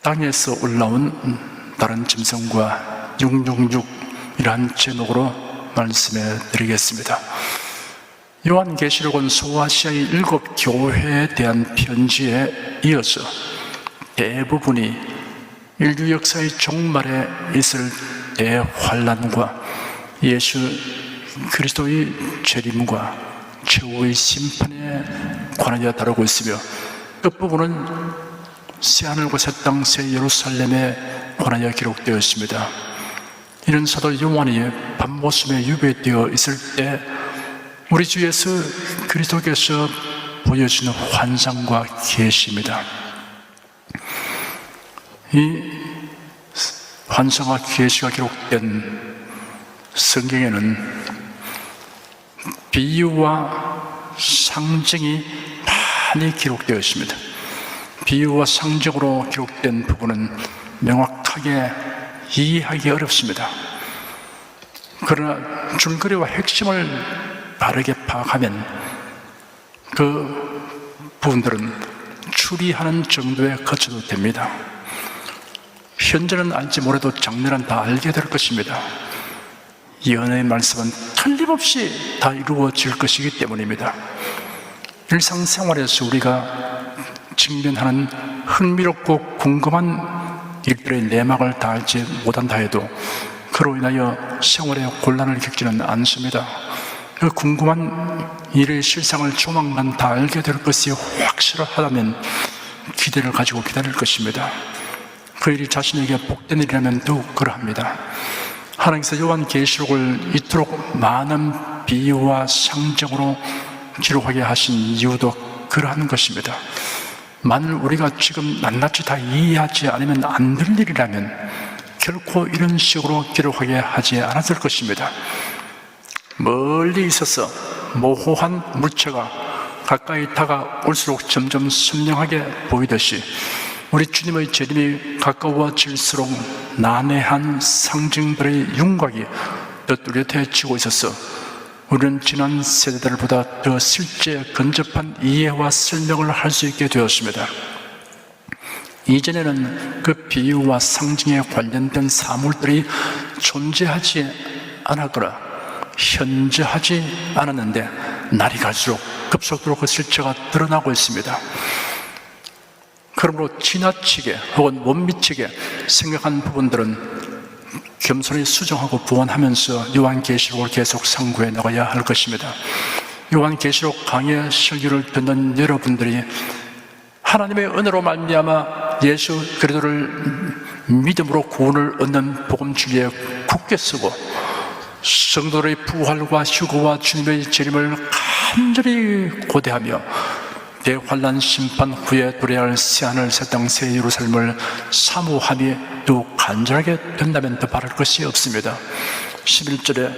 땅에서 올라온 다른 짐승과 666이라는 제목으로 말씀해 드리겠습니다. 요한계시록은 소아시아의 7 교회에 대한 편지에 이어서 대부분이 인류 역사의 종말에 있을 대환란과 예수 그리스도의 재림과 최후의 심판에 관하여 다루고 있으며, 끝부분은 새하늘과 새 땅 새 예루살렘에 관하여 기록되어 있습니다. 이는 사도 요한이 밤모습에 유배되어 있을 때 우리 주 예수 그리스도께서 보여주는 환상과 계시입니다. 이 환상과 계시가 기록된 성경에는 비유와 상징이 많이 기록되어 있습니다. 비유와 상징으로 기록된 부분은 명확하게 이해하기 어렵습니다. 그러나 줄거리와 핵심을 바르게 파악하면 그 부분들은 추리하는 정도에 거쳐도 됩니다. 현재는 알지 못해도 장래는 다 알게 될 것입니다. 예언의 말씀은 틀림없이 다 이루어질 것이기 때문입니다. 일상생활에서 우리가 직면하는 흥미롭고 궁금한 일들의 내막을 다 알지 못한다 해도 그로 인하여 생활에 곤란을 겪지는 않습니다. 그 궁금한 일의 실상을 조만간 다 알게 될 것이 확실하다면 기대를 가지고 기다릴 것입니다. 그 일이 자신에게 복된 일이라면 더욱 그러합니다. 하나님께서 요한계시록을 이토록 많은 비유와 상징으로 기록하게 하신 이유도 그러한 것입니다. 만일 우리가 지금 낱낱이 다 이해하지 않으면 안 될 일이라면 결코 이런 식으로 기록하게 하지 않았을 것입니다. 멀리 있어서 모호한 물체가 가까이 다가올수록 점점 선명하게 보이듯이 우리 주님의 재림이 가까워질수록 난해한 상징들의 윤곽이 더 뚜렷해지고 있어서 우리는 지난 세대들보다 더 실제 근접한 이해와 설명을 할 수 있게 되었습니다. 이전에는 그 비유와 상징에 관련된 사물들이 존재하지 않았거나 현재하지 않았는데 날이 갈수록 급속도로 그 실체가 드러나고 있습니다. 그러므로 지나치게 혹은 못 미치게 생각한 부분들은 겸손히 수정하고 보완하면서 요한계시록을 계속 상고해 나가야 할 것입니다. 요한계시록 강의 설교를 듣는 여러분들이 하나님의 은혜로 말미암아 예수 그리스도를 믿음으로 구원을 얻는 복음 진리에 굳게 서고 성도들의 부활과 휴거와 주님의 재림을 간절히 고대하며 대환란 심판 후에 도래할 할 새하늘 새 땅 새 예루살렘을 사모함이 더욱 간절하게 된다면 더 바랄 것이 없습니다. 11절에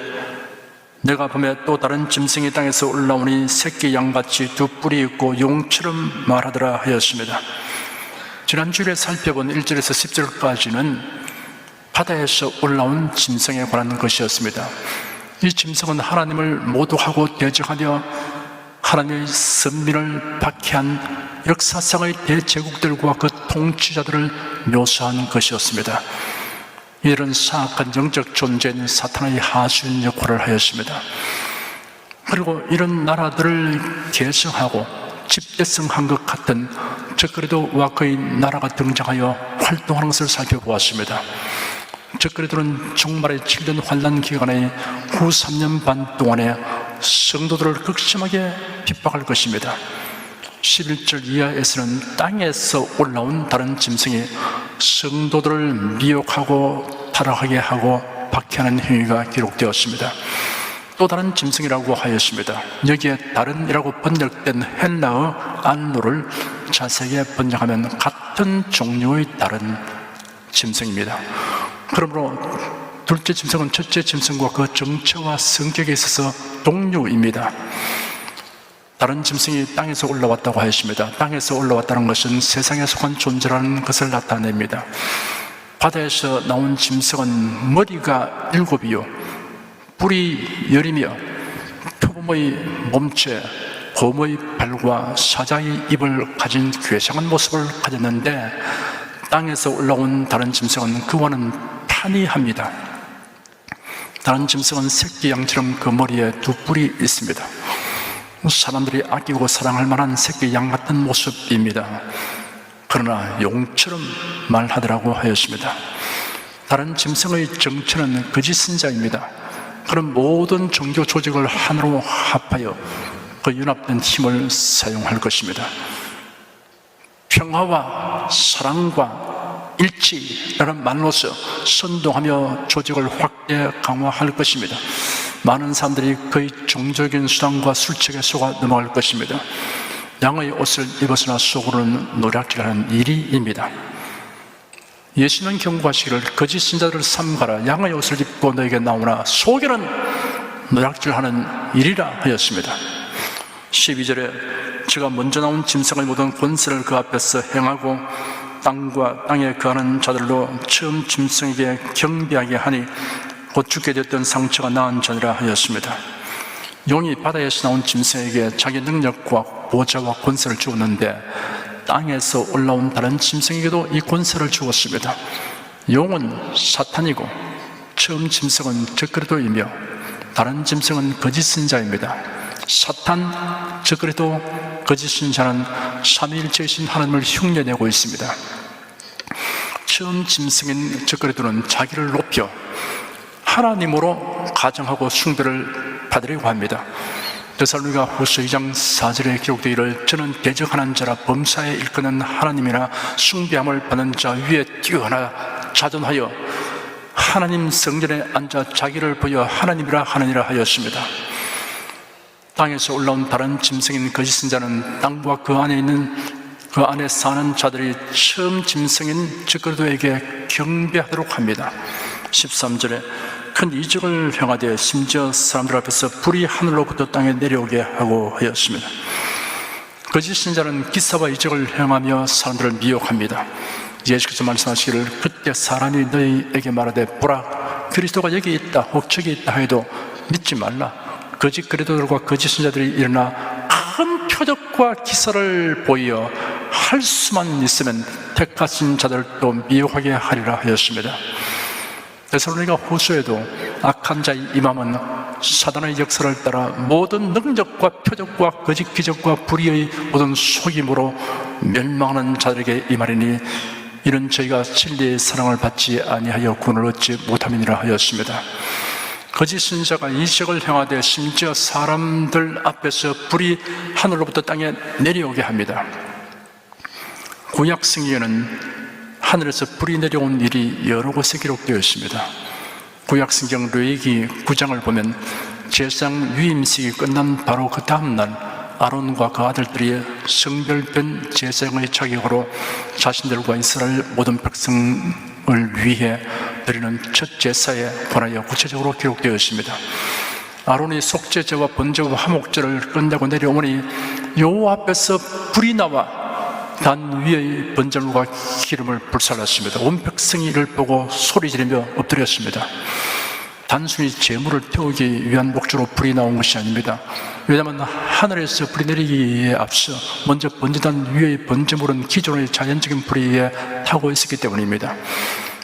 내가 보매 또 다른 짐승이 땅에서 올라오니 새끼 양같이 두 뿔이 있고 용처럼 말하더라 하였습니다. 지난주에 살펴본 1절에서 10절까지는 바다에서 올라온 짐승에 관한 것이었습니다. 이 짐승은 하나님을 모독하고 대적하며 하나님의 선민을 박해한 역사상의 대제국들과 그 통치자들을 묘사한 것이었습니다. 이런 사악한 영적 존재인 사탄의 하수인 역할을 하였습니다. 그리고 이런 나라들을 계승하고 집대성한 것 같은 적그리스도와 그의 나라가 등장하여 활동하는 것을 살펴보았습니다. 적그리스도는 종말의 7년 환란 기간의 후 3년 반 동안에 성도들을 극심하게 핍박할 것입니다. 11절 이하에서는 땅에서 올라온 다른 짐승이 성도들을 미혹하고 타락하게 하고 박해하는 행위가 기록되었습니다. 또 다른 짐승이라고 하였습니다. 여기에 다른이라고 번역된 헬라어 안노를 자세히 번역하면 같은 종류의 다른 짐승입니다. 그러므로 둘째 짐승은 첫째 짐승과 그 정체와 성격에 있어서 동류입니다. 다른 짐승이 땅에서 올라왔다고 하였습니다. 땅에서 올라왔다는 것은 세상에 속한 존재라는 것을 나타냅니다. 바다에서 나온 짐승은 머리가 7이요 뿔이 10이며 표범의 몸체, 곰의 발과 사자의 입을 가진 괴상한 모습을 가졌는데 땅에서 올라온 다른 짐승은 그와는 판이합니다. 다른 짐승은 새끼 양처럼 그 머리에 두 뿔이 있습니다. 사람들이 아끼고 사랑할 만한 새끼 양 같은 모습입니다. 그러나 용처럼 말하더라고 하였습니다. 다른 짐승의 정체는 거짓 선자입니다. 그런 모든 종교 조직을 하나로 합하여 그 연합된 힘을 사용할 것입니다. 평화와 사랑과 일치라는 말로서 선동하며 조직을 확대 강화할 것입니다. 많은 사람들이 그의 종교적인 수단과 술책에 속아 넘어갈 것입니다. 양의 옷을 입었으나 속으로는 노략질하는 일이입니다. 예수는 경고하시기를 거짓 신자들을 삼가라. 양의 옷을 입고 너에게 나오나 속에는 노략질하는 일이라 하였습니다. 12절에 제가 먼저 나온 짐승의 모든 권세를 그 앞에서 행하고 땅과 땅에 거하는 자들로 처음 짐승에게 경배하게 하니 곧 죽게 됐던 상처가 나은 자니라 하였습니다. 용이 바다에서 나온 짐승에게 자기 능력과 보좌와 권세를 주었는데 땅에서 올라온 다른 짐승에게도 이 권세를 주었습니다. 용은 사탄이고 처음 짐승은 적그리스도이며 다른 짐승은 거짓 선자입니다. 사탄, 적그리스도, 거짓 선자는 삼위일체이신 하나님을 흉내내고 있습니다. 처음 짐승인 적그리스도는 자기를 높여 하나님으로 가정하고 숭배를 받으려고 합니다. 데살로니가 후서 2장 4절에 기록되기를 저는 대적하는 자라 범사에 일컫는 하나님이나 숭배함을 받는 자 위에 뛰어나 자존하여 하나님 성전에 앉아 자기를 보여 하나님이라 하느니라 하였습니다. 땅에서 올라온 다른 짐승인 거짓 선자는 땅과 그 안에 있는 그 안에 사는 자들이 처음 짐승인 적그리스도에게 경배하도록 합니다. 13절에 큰 이적을 행하되 심지어 사람들 앞에서 불이 하늘로부터 땅에 내려오게 하고 하였습니다. 거짓 신자는 기사와 이적을 행하며 사람들을 미혹합니다. 예수께서 말씀하시기를 그때 사람이 너희에게 말하되 보라 그리스도가 여기 있다 혹 저기 있다 해도 믿지 말라. 거짓 그리스도들과 거짓 신자들이 일어나 큰 표적과 기사를 보이어 할 수만 있으면 택하신 자들도 미혹하게 하리라 하였습니다. 데살로니가 후서에도 악한 자의 임함은 사단의 역사를 따라 모든 능력과 표적과 거짓 기적과 불의의 모든 속임으로 멸망하는 자들에게 임하리니 이는 저희가 진리의 사랑을 받지 아니하여 구원을 얻지 못함이니라 하였습니다. 거짓 선자가 이적을 행하되 심지어 사람들 앞에서 불이 하늘로부터 땅에 내려오게 합니다. 구약 성경에는 하늘에서 불이 내려온 일이 여러 곳에 기록되어 있습니다. 구약 성경 레위기 9장을 보면 제사장 위임식이 끝난 바로 그 다음날 아론과 그 아들들이 성별된 제사장의 자격으로 자신들과 이스라엘 모든 백성을 위해 드리는 첫 제사에 관하여 구체적으로 기록되어 있습니다. 아론이 속죄제와 번제와 화목제를 끝내고 내려오니 여호와 앞에서 불이 나와 단 위의 번제물과 기름을 불살랐습니다. 온 백성이 이를 보고 소리 지르며 엎드렸습니다. 단순히 제물을 태우기 위한 목적으로 불이 나온 것이 아닙니다. 왜냐하면 하늘에서 불이 내리기에 앞서 먼저 번제단 위의 번제물은 기존의 자연적인 불 위에 타고 있었기 때문입니다.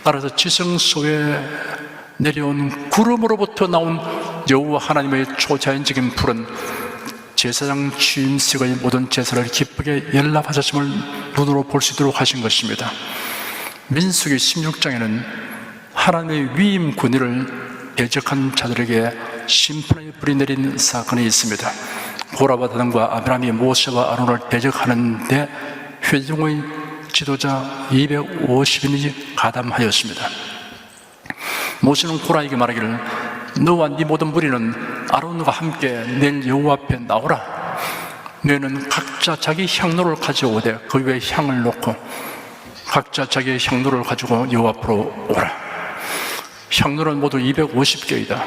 따라서 지성소에 내려온 구름으로부터 나온 여호와 하나님의 초자연적인 불은 제사장 취임식의 모든 제사를 기쁘게 연락하셨음을 눈으로 볼 수 있도록 하신 것입니다. 민수기 16장에는 하나님의 위임 권위를 대적한 자들에게 심판의 불이 내린 사건이 있습니다. 고라와 다단과 아브라함이 모세와 아론을 대적하는데 회중의 지도자 250인이 가담하였습니다. 모세는 고라에게 말하기를 너와 네 모든 무리는 아론과 함께 내일 여호와 앞에 나오라. 너희는 각자 자기 향로를 가져오되 그 위에 향을 놓고 각자 자기의 향로를 가지고 여호와 앞으로 오라. 향로는 모두 250개이다.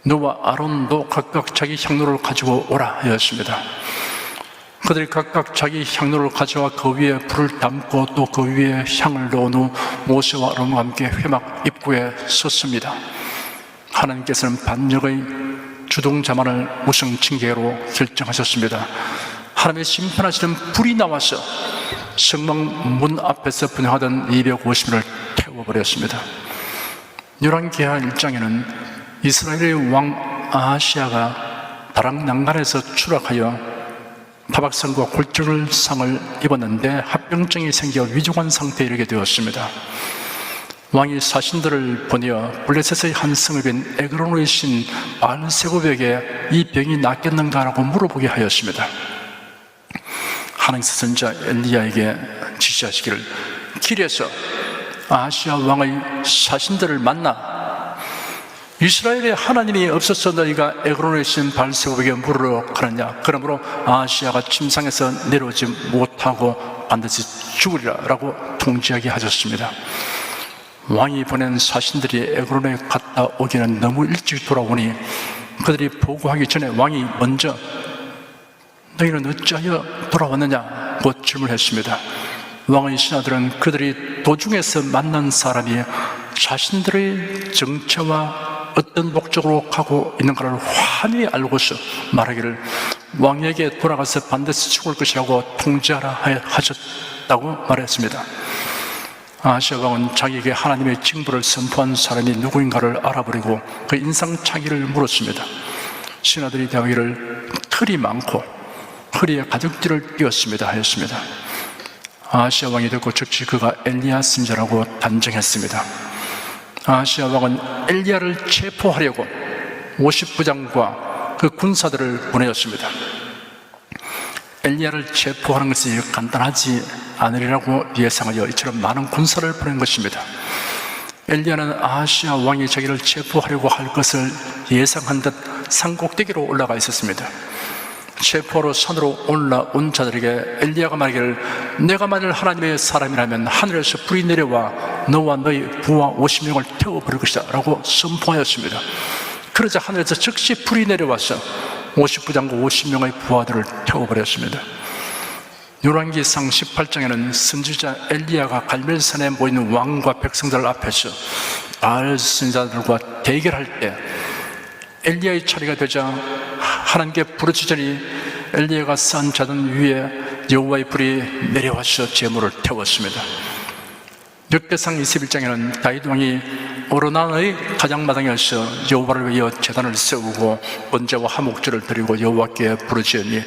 너와 아론도 각각 자기 향로를 가지고 오라 하였습니다. 그들이 각각 자기 향로를 가져와 그 위에 불을 담고 또 그 위에 향을 넣은 후 모세와 아론과 함께 회막 입구에 섰습니다. 하나님께서는 반역의 주동자만을 우승 징계로 결정하셨습니다. 하나님의 심판하시는 불이 나와서 성막 문 앞에서 분향하던 250명을 태워버렸습니다. 열왕기하 1장에는 이스라엘의 왕 아하시아가 다락 난간에서 추락하여 타박상과 골절상을 입었는데 합병증이 생겨 위중한 상태에 이르게 되었습니다. 왕이 사신들을 보내어 블레셋의 한 성읍인 에그론의 신 바알세곱에게 이 병이 낫겠는가라고 물어보게 하였습니다. 하나님께서 선지자 엘리야에게 지시하시기를, 길에서 아하시아 왕의 사신들을 만나 이스라엘에 하나님이 없어서 너희가 에그론의 신 바알세곱에게 물으러 가느냐? 그러므로 아하시아가 침상에서 내려오지 못하고 반드시 죽으리라 라고 통지하게 하셨습니다. 왕이 보낸 사신들이 에그론에 갔다 오기는 너무 일찍 돌아오니 그들이 보고하기 전에 왕이 먼저 너희는 어찌하여 돌아왔느냐고 질문했습니다. 왕의 신하들은 그들이 도중에서 만난 사람이 자신들의 정체와 어떤 목적으로 가고 있는가를 환히 알고서 말하기를 왕에게 돌아가서 반드시 죽을 것이라고 통지하라 하셨다고 말했습니다. 아하시아 왕은 자기에게 하나님의 징벌을 선포한 사람이 누구인가를 알아버리고 그 인상착의를 물었습니다. 신하들이 대하기를 털이 많고 허리에 가죽띠를 띄었습니다 하였습니다. 아하시아 왕이 듣고 즉시 그가 엘리야 선지자라고 단정했습니다. 아하시아 왕은 엘리야를 체포하려고 50부장과 그 군사들을 보내었습니다. 엘리야를 체포하는 것이 간단하지 않으리라고 예상하여 이처럼 많은 군사를 보낸 것입니다. 엘리야는 아하시아 왕이 자기를 체포하려고 할 것을 예상한 듯 산꼭대기로 올라가 있었습니다. 체포하러 산으로 올라온 자들에게 엘리야가 말하기를 내가 만일 하나님의 사람이라면 하늘에서 불이 내려와 너와 너희 부하 50명을 태워버릴 것이다 라고 선포하였습니다. 그러자 하늘에서 즉시 불이 내려와서 50부장과 50명의 부하들을 태워버렸습니다. 열왕기상 18장에는 선지자 엘리야가 갈멜산에 모이는 왕과 백성들 앞에서 바알 선지자들과 대결할 때 엘리야의 차례가 되자 하나님께 부르짖으니 엘리야가 쌓은 자단 위에 여호와의 불이 내려와서 제물을 태웠습니다. 역대상 21장에는 다윗 왕이 오르난의 가장마당에서 여호와를 위하여 제단을 세우고 번제와 화목제를 드리고 여호와께 부르짖으니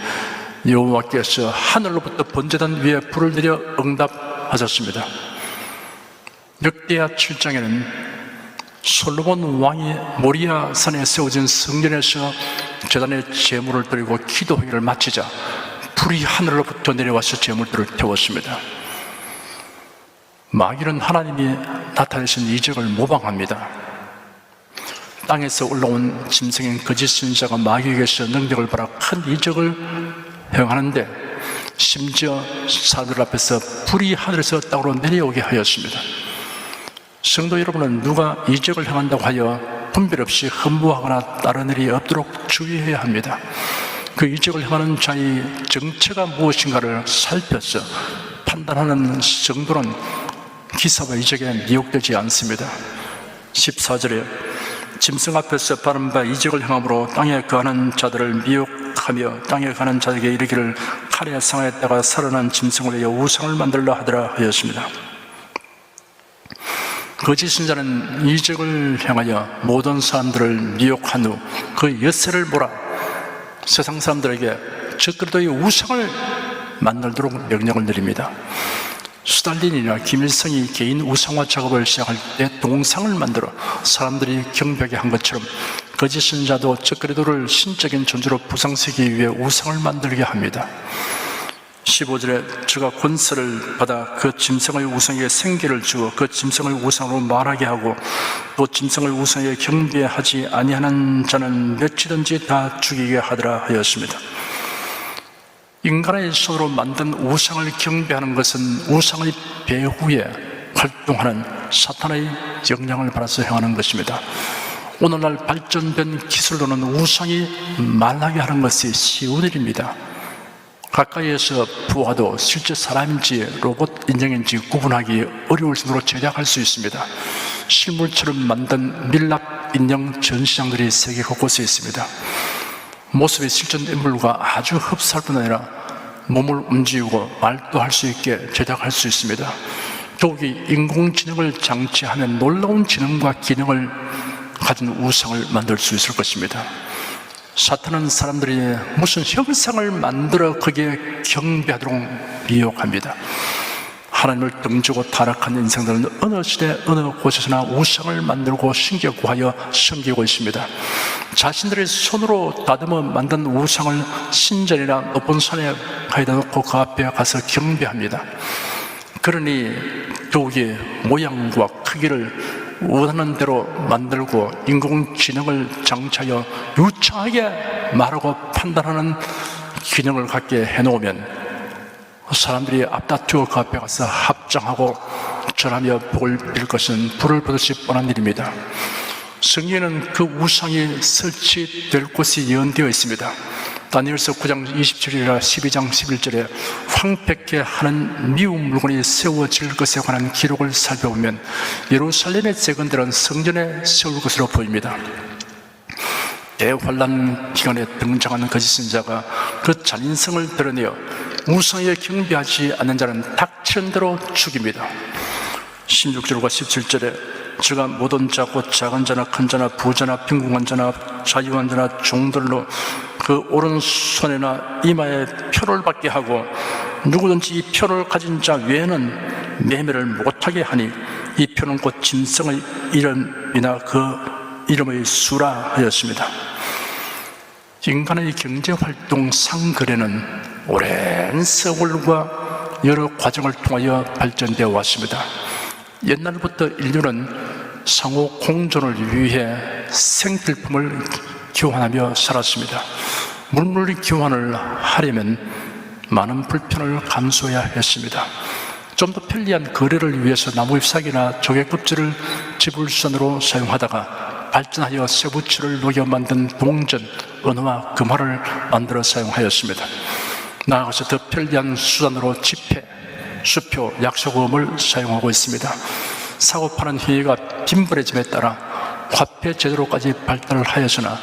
여호와께서 하늘로부터 번제단 위에 불을 내려 응답하셨습니다. 역대하 7장에는 솔로몬 왕이 모리아 산에 세워진 성전에서 제단에 제물을 드리고 기도회를 마치자 불이 하늘로부터 내려와서 제물들을 태웠습니다. 마귀는 하나님이 나타내신 이적을 모방합니다. 땅에서 올라온 짐승인 거짓 선지자가 마귀에게서 능력을 받아 큰 이적을 행하는데 심지어 사람들 앞에서 불이 하늘에서 땅으로 내려오게 하였습니다. 성도 여러분은 누가 이적을 행한다고 하여 분별 없이 흠모하거나 다른 일이 없도록 주의해야 합니다. 그 이적을 행하는 자의 정체가 무엇인가를 살펴서 판단하는 정도는 기사와 이적에 미혹되지 않습니다. 14절에 짐승 앞에서 바른 바 이적을 행함으로 땅에 거하는 자들을 미혹하며 땅에 가는 자에게 이르기를 칼에 상하였다가 살아난 짐승을 위하여 우상을 만들라 하더라 하였습니다. 거짓 선지자는 이적을 행하여 모든 사람들을 미혹한 후 그 엿새를 몰아 세상 사람들에게 적그리스도의 우상을 만들도록 명령을 내립니다. 스탈린이나 김일성이 개인 우상화 작업을 시작할 때 동상을 만들어 사람들이 경배하게 한 것처럼 거짓 선지자도 적그리스도를 신적인 존재로 부상시키기 위해 우상을 만들게 합니다. 15절에 저가 권세를 받아 그 짐승의 우상에게 생기를 주어 그 짐승의 우상으로 말하게 하고 또 짐승의 우상에 경배하지 아니하는 자는 몇이든지 다 죽이게 하더라 하였습니다. 인간의 손으로 만든 우상을 경배하는 것은 우상의 배후에 활동하는 사탄의 영향을 받아서 행하는 것입니다. 오늘날 발전된 기술로는 우상이 말하게 하는 것이 쉬운 일입니다. 가까이에서 보아도 실제 사람인지 로봇 인형인지 구분하기 어려울 정도로 제작할 수 있습니다. 실물처럼 만든 밀랍 인형 전시장들이 세계 곳곳에 있습니다. 모습이 실존 인물과 아주 흡사할 뿐 아니라 몸을 움직이고 말도 할 수 있게 제작할 수 있습니다. 더욱이 인공지능을 장치하면 놀라운 지능과 기능을 가진 우상을 만들 수 있을 것입니다. 사탄은 사람들이 무슨 형상을 만들어 거기에 경배하도록 미혹합니다. 하나님을 등지고 타락한 인생들은 어느 시대 어느 곳에서나 우상을 만들고 신겨 구하여 섬기고 있습니다. 자신들의 손으로 다듬어 만든 우상을 신전이나 높은 산에 가져다 놓고 그 앞에 가서 경배합니다. 그러니 더욱이 모양과 크기를 원하는 대로 만들고 인공지능을 장치하여 유창하게 말하고 판단하는 기능을 갖게 해놓으면 사람들이 앞다투어 그 앞에 가서 합장하고 절하며 복을 빌 것은 불을 보듯이 뻔한 일입니다. 성경에는 그 우상이 설치될 곳이 예언되어 있습니다. 다니엘서 9장 27절이나 12장 11절에 황폐케 하는 미운 물건이 세워질 것에 관한 기록을 살펴보면 예루살렘의 재건들은 성전에 세울 것으로 보입니다. 대환란 기간에 등장하는 거짓 선지자가 그 잔인성을 드러내어 우상에 경배하지 않는 자는 닥치는 대로 죽입니다. 16절과 17절에 제가 모든 자 곧 작은 자나 큰 자나 부자나 빈궁한 자나 자유한 자나 종들로 그 오른손이나 이마에 표를 받게 하고 누구든지 이 표를 가진 자 외에는 매매를 못하게 하니 이 표는 곧 짐승의 이름이나 그 이름의 수라 하였습니다. 인간의 경제활동 상거래는 오랜 세월과 여러 과정을 통하여 발전되어 왔습니다. 옛날부터 인류는 상호 공존을 위해 생필품을 교환하며 살았습니다. 물물 교환을 하려면 많은 불편을 감수해야 했습니다. 좀 더 편리한 거래를 위해서 나무잎사귀나 조개껍질을 지불선으로 사용하다가 발전하여 쇠붙이를 녹여 만든 동전, 은화와 금화를 만들어 사용하였습니다. 나아가서 더 편리한 수단으로 지폐, 수표, 약속음을 사용하고 있습니다. 사고 파는 행위가 빈번해짐에 따라 화폐 제도로까지 발달을 하였으나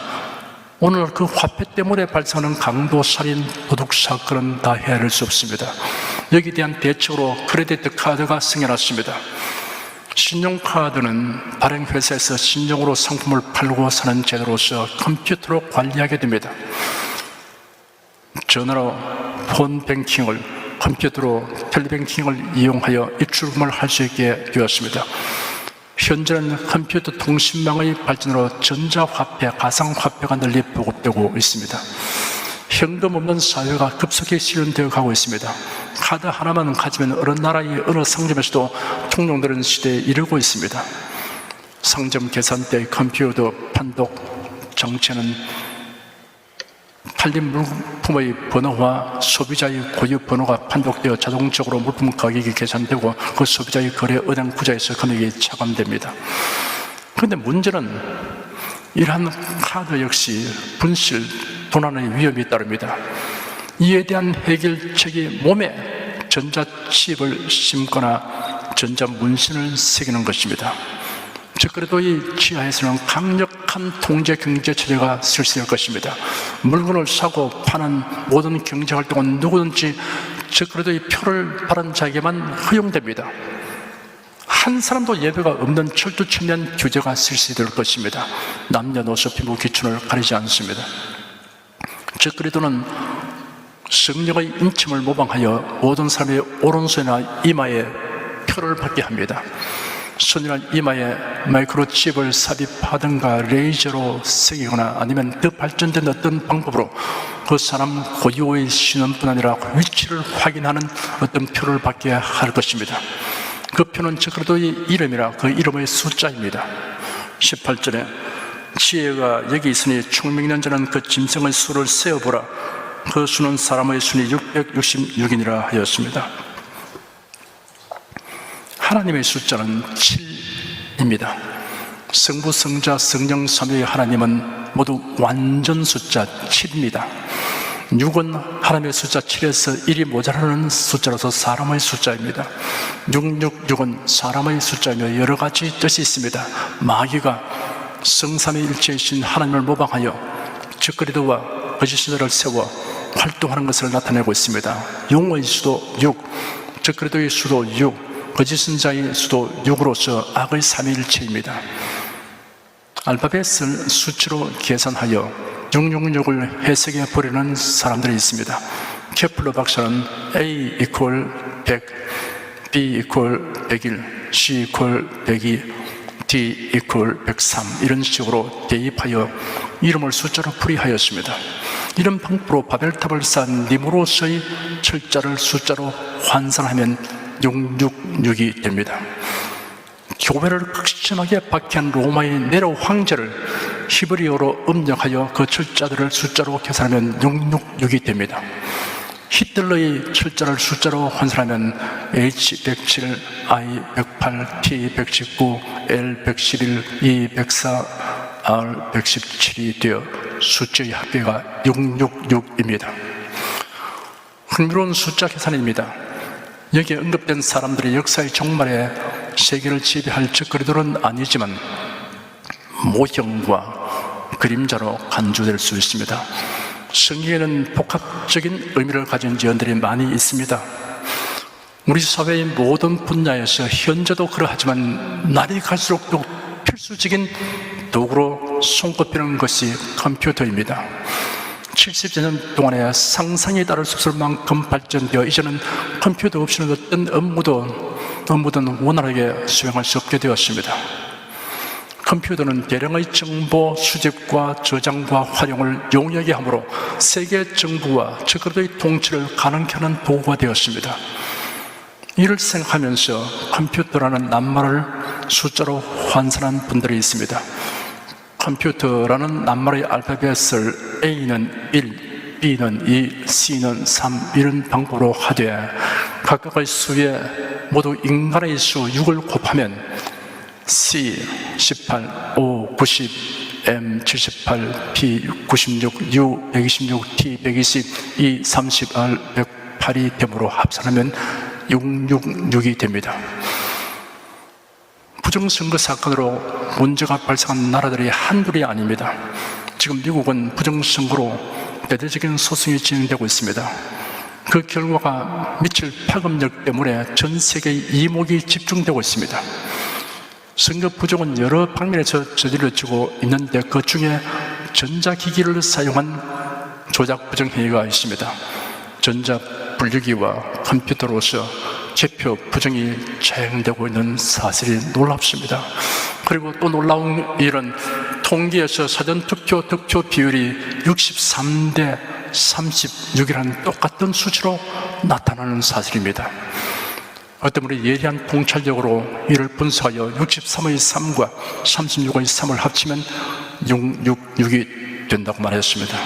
오늘 그 화폐 때문에 발생하는 강도, 살인, 도둑 사건은 다 헤아릴 수 없습니다. 여기에 대한 대책으로 크레디트 카드가 생겨났습니다. 신용카드는 발행 회사에서 신용으로 상품을 팔고 사는 제도로서 컴퓨터로 관리하게 됩니다. 전화로 폰뱅킹을 컴퓨터로 텔레뱅킹을 이용하여 입출금을 할 수 있게 되었습니다. 현재는 컴퓨터 통신망의 발전으로 전자화폐, 가상화폐가 널리 보급되고 있습니다. 현금 없는 사회가 급속히 실현되어 가고 있습니다. 카드 하나만 가지면 어느 나라의 어느 상점에서도 통용되는 시대에 이르고 있습니다. 상점 계산대, 컴퓨터 판독 장치는 팔린 물품의 번호와 소비자의 고유 번호가 판독되어 자동적으로 물품 가격이 계산되고 그 소비자의 거래 은행 구좌에서 금액이 차감됩니다. 그런데 문제는 이러한 카드 역시 분실, 도난의 위험이 따릅니다. 이에 대한 해결책이 몸에 전자칩을 심거나 전자문신을 새기는 것입니다. 즉 그래도 이 지하에서는 강력한 통제 경제 체제가 실시될 것입니다. 물건을 사고 파는 모든 경제 활동은 누구든지 즉 그래도 이 표를 받은 자에게만 허용됩니다. 한 사람도 예외가 없는 철두철미한 규제가 실시될 것입니다. 남녀노소 피부 기준을 가리지 않습니다. 즉 그리도는 성령의 인침을 모방하여 모든 사람의 오른손이나 이마에 표를 받게 합니다. 손이나 이마에 마이크로칩을 삽입하든가 레이저로 새기거나 아니면 더 발전된 어떤 방법으로 그 사람 고유의 신원뿐 아니라 위치를 확인하는 어떤 표를 받게 할 것입니다. 그 표는 적어도 이름이라 그 이름의 숫자입니다. 18절에 지혜가 여기 있으니 총명 있는 자는 그 짐승의 수를 세어보라. 그 수는 사람의 수니 666이니라 하였습니다. 하나님의 숫자는 7입니다. 성부, 성자, 성령, 삼위의 하나님은 모두 완전 숫자 7입니다. 6은 하나님의 숫자 7에서 1이 모자라는 숫자로서 사람의 숫자입니다. 666은 사람의 숫자이며 여러 가지 뜻이 있습니다. 마귀가 성삼위일체이신 하나님을 모방하여 적그리스도와 거짓 신들을 세워 활동하는 것을 나타내고 있습니다. 용어의 수도 6, 적그리스도의 수도 6, 거짓 선자의 수도 6으로서 악의 삼위일체입니다. 알파벳을 수치로 계산하여 666을 해석해 버리는 사람들이 있습니다. 케플러 박사는 A = 100, B = 101, C = 102, D = 103 이런 식으로 대입하여 이름을 숫자로 풀이하였습니다. 이런 방법으로 바벨탑을 쌓은 니무롯의 철자를 숫자로 환산하면 666이 됩니다. 교회를 극심하게 박해한 로마의 네로 황제를 히브리어로 음력하여 그 철자들을 숫자로 계산하면 666이 됩니다. 히틀러의 철자를 숫자로 환산하면 H107, I108, T119, L111, E104, R117이 되어 숫자의 합계가 666입니다. 흥미로운 숫자 계산입니다. 여기에 언급된 사람들이 역사의 종말에 세계를 지배할 적그리스도는 아니지만 모형과 그림자로 간주될 수 있습니다. 성경에는 복합적인 의미를 가진 지언들이 많이 있습니다. 우리 사회의 모든 분야에서 현재도 그러하지만 날이 갈수록 또 필수적인 도구로 손꼽히는 것이 컴퓨터입니다. 70년 동안에 상상에 따를 수 없을 만큼 발전되어 이제는 컴퓨터 없이는 어떤 업무든 원활하게 수행할 수 없게 되었습니다. 컴퓨터는 대량의 정보 수집과 저장과 활용을 용이하게 하므로 세계 정부와 적그리스도의 통치를 가능케 하는 도구가 되었습니다. 이를 생각하면서 컴퓨터라는 낱말을 숫자로 환산한 분들이 있습니다. 컴퓨터라는 낱말의 알파벳을 A는 1, B는 2, C는 3 이런 방법으로 하되 각각의 수에 모두 인간의 수 6을 곱하면 C 18, O 90, M 78, P 96, U 126, T 120, E 30, R 108이 되므로 합산하면 666이 됩니다. 부정선거 사건으로 문제가 발생한 나라들이 한둘이 아닙니다. 지금 미국은 부정선거로 대대적인 소송이 진행되고 있습니다. 그 결과가 미칠 파급력 때문에 전 세계의 이목이 집중되고 있습니다. 선거 부정은 여러 방면에서 저질러지고 있는데 그 중에 전자기기를 사용한 조작 부정 행위가 있습니다. 전자분류기와 컴퓨터로서 개표 부정이 자행되고 있는 사실이 놀랍습니다. 그리고 또 놀라운 일은 통계에서 사전투표 득표 비율이 63대 36이라는 똑같은 수치로 나타나는 사실입니다. 어떤 분이 예리한 통찰력으로 이를 분석하여 63의 3과 36의 3을 합치면 666이 된다고 말했습니다.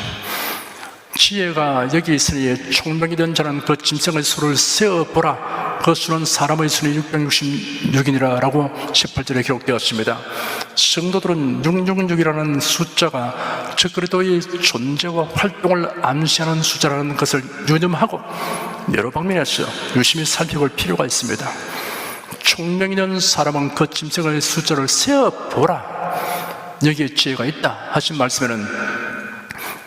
지혜가 여기 있으니 총명이 된 자는 그 짐승의 수를 세어보라. 그 수는 사람의 수는 666이니라 라고 18절에 기록되었습니다. 성도들은 666이라는 숫자가 적그리스도의 존재와 활동을 암시하는 숫자라는 것을 유념하고 여러 방면에서 유심히 살펴볼 필요가 있습니다. 총명이 된 사람은 그 짐승의 숫자를 세어보라. 여기에 지혜가 있다 하신 말씀에는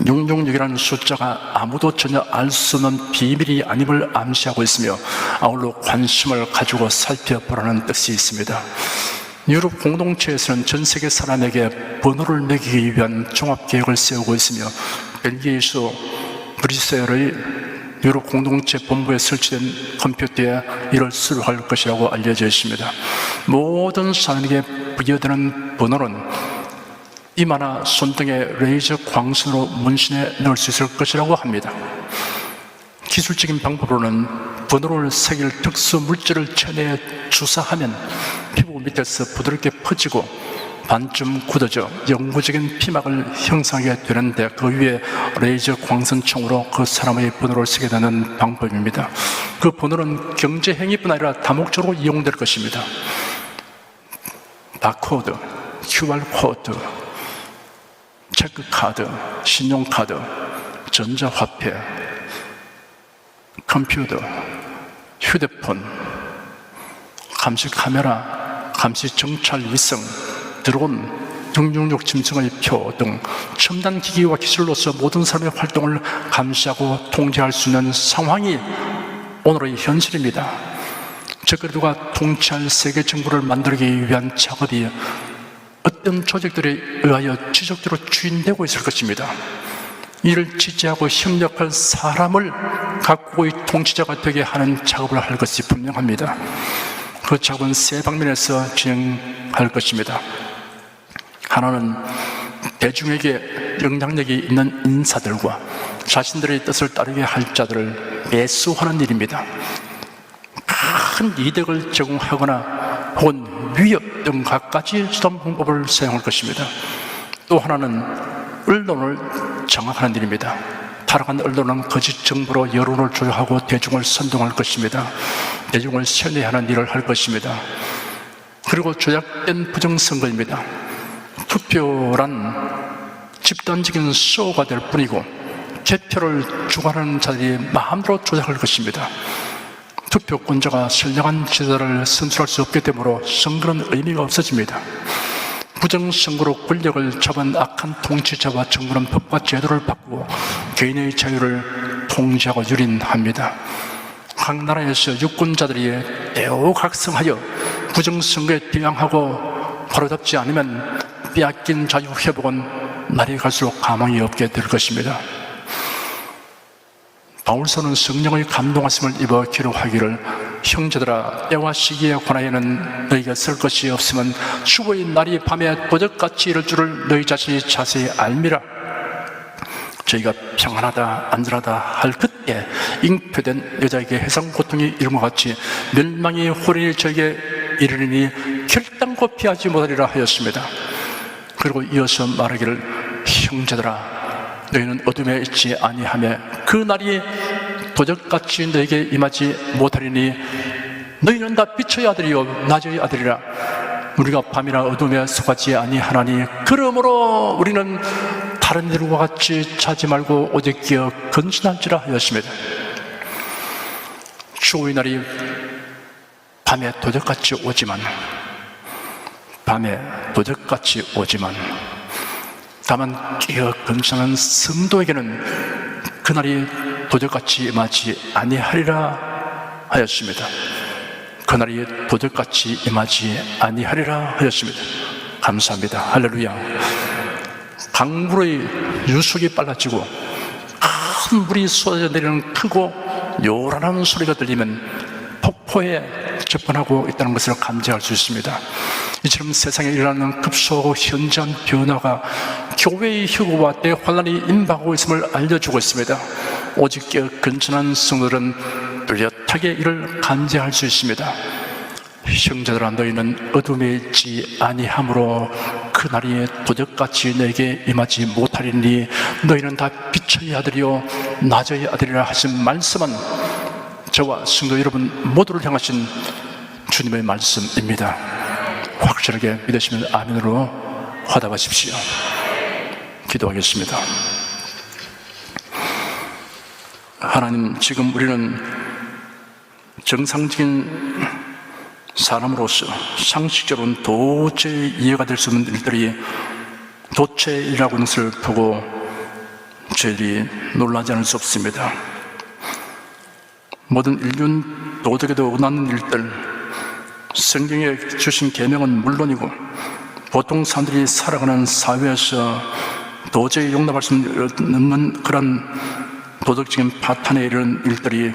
666이라는 숫자가 아무도 전혀 알 수 없는 비밀이 아님을 암시하고 있으며 아울러 관심을 가지고 살펴보라는 뜻이 있습니다. 유럽 공동체에서는 전 세계 사람에게 번호를 매기기 위한 종합계획을 세우고 있으며 벨기에에서 브뤼셀의 유럽 공동체 본부에 설치된 컴퓨터에 이를 수료할 것이라고 알려져 있습니다. 모든 사람에게 부여되는 번호는 이마나 손등에 레이저 광선으로 문신해 넣을 수 있을 것이라고 합니다. 기술적인 방법으로는 번호를 새길 특수 물질을 체내에 주사하면 피부 밑에서 부드럽게 퍼지고 반쯤 굳어져 영구적인 피막을 형성하게 되는데 그 위에 레이저 광선총으로 그 사람의 번호를 쓰게 되는 방법입니다. 그 번호는 경제 행위뿐 아니라 다목적으로 이용될 것입니다. 바코드, QR코드, 체크카드, 신용카드, 전자화폐, 컴퓨터, 휴대폰, 감시 카메라, 감시 정찰 위성, 드론, 666 짐승의 표 등 첨단 기기와 기술로서 모든 사람의 활동을 감시하고 통제할 수 있는 상황이 오늘의 현실입니다. 적그리스도가 통치할 세계 정부를 만들기 위한 작업이 어떤 조직들에 의하여 지속적으로 추진되고 있을 것입니다. 이를 지지하고 협력할 사람을 각국의 통치자가 되게 하는 작업을 할 것이 분명합니다. 그 작업은 세 방면에서 진행할 것입니다. 하나는 대중에게 영향력이 있는 인사들과 자신들의 뜻을 따르게 할 자들을 매수하는 일입니다. 큰 이득을 제공하거나 혹은 위협 등 갖가지 수단 방법을 사용할 것입니다. 또 하나는 언론을 장악하는 일입니다. 타락한 언론은 거짓 정보로 여론을 조작하고 대중을 선동할 것입니다. 대중을 세뇌하는 일을 할 것입니다. 그리고 조작된 부정선거입니다. 투표란 집단적인 쇼가 될 뿐이고 개표를 주관하는 자들이 마음대로 조작할 것입니다. 투표권자가 선량한 지도자를 선출할 수 없기 때문에 선거는 의미가 없어집니다. 부정선거로 권력을 잡은 악한 통치자와 정부는 법과 제도를 바꾸고 개인의 자유를 통제하고 유린합니다. 각 나라에서 유권자들이 애호각성하여 부정선거에 대항하고 바로잡지 않으면 빼앗긴 자유 회복은 날이 갈수록 가망이 없게 될 것입니다. 바울서는 성령의 감동하심을 입어 기록하기를 형제들아 때와 시기에 관하여는 너희가 쓸 것이 없으면 주의 날이 밤에 도적같이 이를 줄을 너희 자신이 자세히 알미라. 저희가 평안하다 안전하다 할 그때 잉표된 여자에게 해상 고통이 이름과 같이 멸망이 호련히 저에게 이르리니 결단코 피하지 못하리라 하였습니다. 그리고 이어서 말하기를 형제들아 너희는 어둠에 있지 아니하며 그 날이 도적같이 너에게 임하지 못하리니 너희는 다 빛의 아들이요 낮의 아들이라. 우리가 밤이나 어둠에 속하지 아니하나니 그러므로 우리는 다른 이들과 같이 자지 말고 오직 기어 근신할지라 하였습니다. 주의 날이 밤에 도적같이 오지만 다만 끼어 근신하는 성도에게는 그날이 도적같이 임하지 아니하리라 하였습니다. 그날이 도적같이 임하지 아니하리라 하였습니다. 감사합니다. 할렐루야. 강물의 유속이 빨라지고 큰 물이 쏟아져 내리는 크고 요란한 소리가 들리면 폭포에 접근하고 있다는 것을 감지할 수 있습니다. 이처럼 세상에 일어나는 급속하고 현저한 변화가 교회의 휴고와 대환란이 임박하고 있음을 알려주고 있습니다. 오직 근전한 성도들은 뚜렷하게 이를 감지할 수 있습니다. 형제들아 너희는 어둠에 있지 아니하므로 그날이 도적같이 너에게 임하지 못하리니 너희는 다 빛의 아들이요 낮의 아들이라 하신 말씀은 저와 성도 여러분 모두를 향하신 주님의 말씀입니다. 확실하게 믿으시면 아멘으로 화답하십시오. 기도하겠습니다. 하나님, 지금 우리는 정상적인 사람으로서 상식적으로는 도저히 이해가 될 수 없는 일들이 도처에 일어나고 있는 것을 보고 저희들이 놀라지 않을 수 없습니다. 모든 인륜 도덕에도 원하는 일들, 성경에 주신 계명은 물론이고 보통 사람들이 살아가는 사회에서 도저히 용납할 수 없는 그런 도덕적인 파탄에 이르는 일들이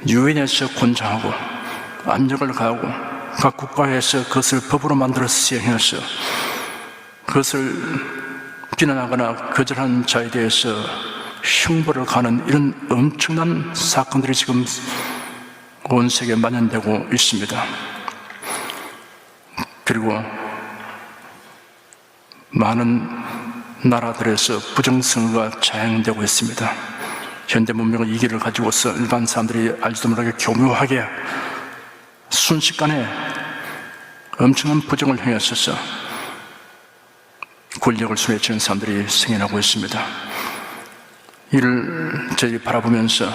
유엔에서 권장하고 압력을 가하고 각 국가에서 그것을 법으로 만들어 시행해서 그것을 비난하거나 거절하는 자에 대해서 형벌을 가하는 이런 엄청난 사건들이 지금 온 세계에 만연되고 있습니다. 그리고 많은 나라들에서 부정선거가 자행되고 있습니다. 현대 문명의 이 길을 가지고서 일반 사람들이 알지도 못하게 교묘하게 순식간에 엄청난 부정을 행했어서 권력을 손에 쥐는 사람들이 생겨나고 있습니다. 이를 저희들이 바라보면서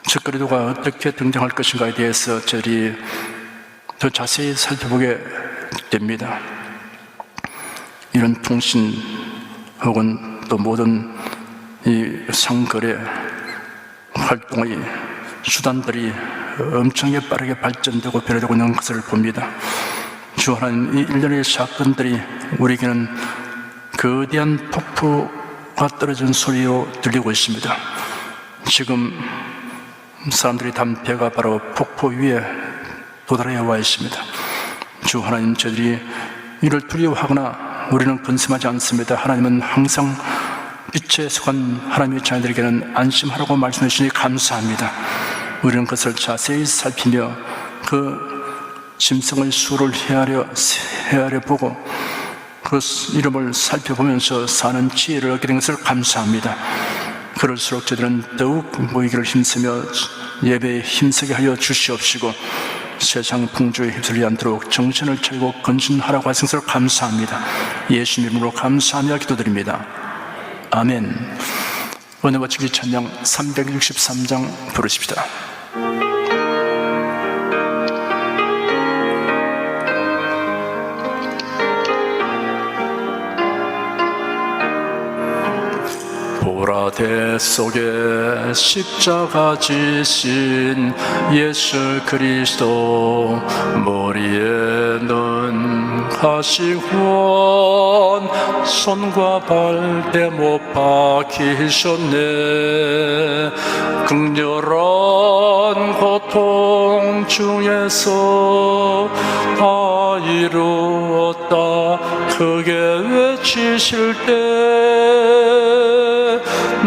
적그리스도가 어떻게 등장할 것인가에 대해서 저희들이 더 자세히 살펴보게 됩니다. 이런 통신 혹은 또 모든 이 상거래 활동의 수단들이 엄청나게 빠르게 발전되고 변화되고 있는 것을 봅니다. 주 하나님, 이 일련의 사건들이 우리에게는 거대한 폭포가 떨어진 소리로 들리고 있습니다. 지금 사람들이 담은 배가 바로 폭포 위에 도달해 와 있습니다. 주 하나님, 저희들이 이를 두려워하거나 우리는 근심하지 않습니다. 하나님은 항상 빛에 속한 하나님의 자녀들에게는 안심하라고 말씀해 주시니 감사합니다. 우리는 그것을 자세히 살피며 그 짐승의 수를 헤아려 보고 그 이름을 살펴보면서 사는 지혜를 얻게 된 것을 감사합니다. 그럴수록 저들은 더욱 모이기를 힘쓰며 예배에 힘쓰게 하여 주시옵시고 세상 풍조에 휩쓸리지 않도록 정신을 차리고 건진하라고 하신 것을 감사합니다. 예수님 이름으로 감사하며 기도드립니다. 아멘. 은혜와 진리 찬양 363장 부르십시다. 보라대 속에 십자가 지신 예수 그리스도, 머리에는 가시관 손과 발대 못 박히셨네. 극렬한 고통 중에서 다 이루었다 크게 외치실 때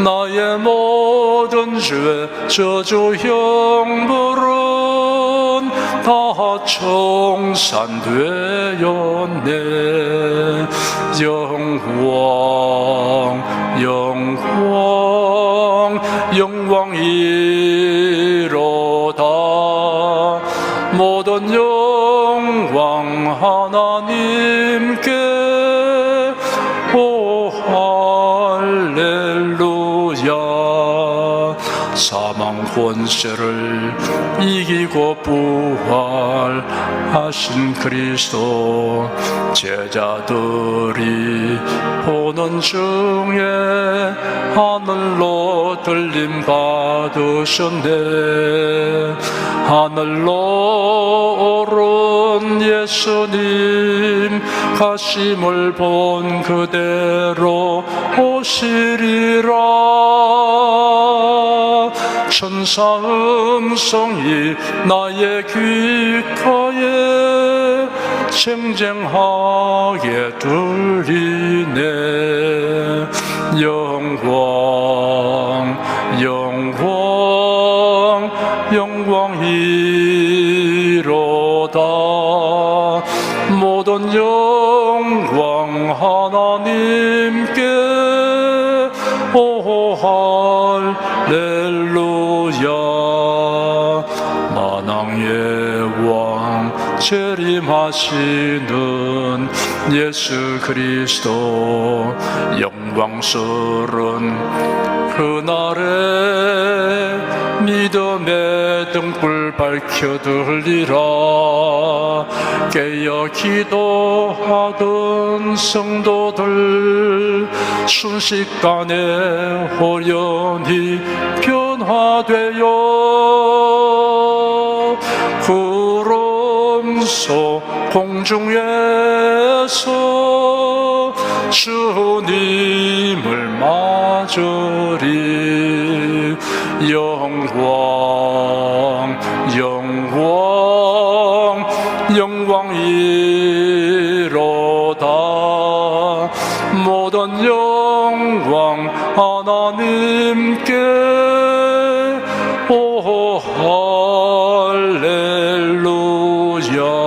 나의 모든 죄 저주 형벌은 다 청산되었네. 영광이로다. 모든 영광 하나님께. 오 할렐루야. 사망 권세를 이기고 부활하신 그리스도, 제자들이 보는 중에 하늘로 들림 받으셨네. 하늘로 오른 예수님, 가심을 본 그대로 오시리라. 천사 음성이 나의 귓가에 쟁쟁하게 들리네. 영광이로다. 모든 영광 하나님께. 오 할렐루야. 만왕의 왕 재림하시는 예수 그리스도, 영광스런 그날에 믿음의 등불 밝혀 들리라. 깨어 기도하던 성도들 순식간에 호련히 변화되어 구름소 공중에서 주님을 맞으리. 영광이로다. 모든 영광 하나님께. 오 할렐루야.